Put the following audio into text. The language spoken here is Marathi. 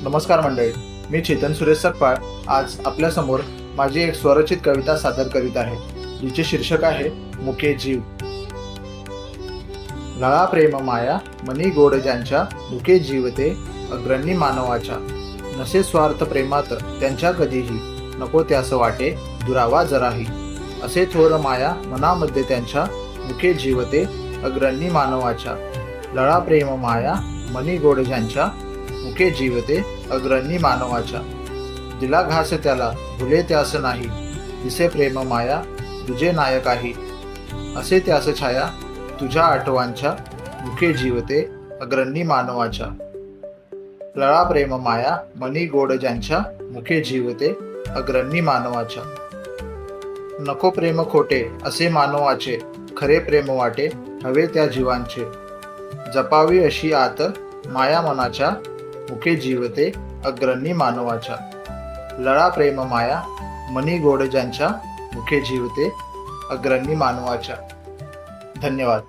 नमस्कार मंडळी, मी चेतन सुरेश सकपाळ आज आपल्यासमोर माझी एक स्वरचित कविता सादर करीत आहे, जिचे शीर्षक आहे मुके जीव. लळा प्रेम माया मनी गोड ज्यांच्या, मुके जीवते अग्रणी मानवाच्या. नसे स्वार्थ प्रेमात त्यांच्या कधीही, नको त्यास वाटे दुरावा जराही. असे थोर माया मनामध्ये त्यांच्या, मुके जीवते अग्रणी मानवाच्या. लळा प्रेम माया मनी गोड ज्यांच्या, मुके जीवते अग्रणी मानवाच्या. दिला घास त्याला भुले त्यास नाही, दिसे प्रेम माया तुझे नायकाही. असे त्यास छाया तुझ्या आठवांच्या, मुके जीवते अग्रणी मानवाच्या. लळा प्रेम माया मनी गोड ज्यांच्या, मुके जीवते अग्रणी मानवाच्या. नको प्रेम खोटे असे मानवाचे, खरे प्रेम वाटे हवे त्या जीवांचे. जपावी अशी आत माया मनाच्या, मुके जीवते अग्रणी मानवाच्या. लळा प्रेम माया मनी गोड ज्यांच्या, मुके जीवते अग्रणी मानवाच्या. धन्यवाद.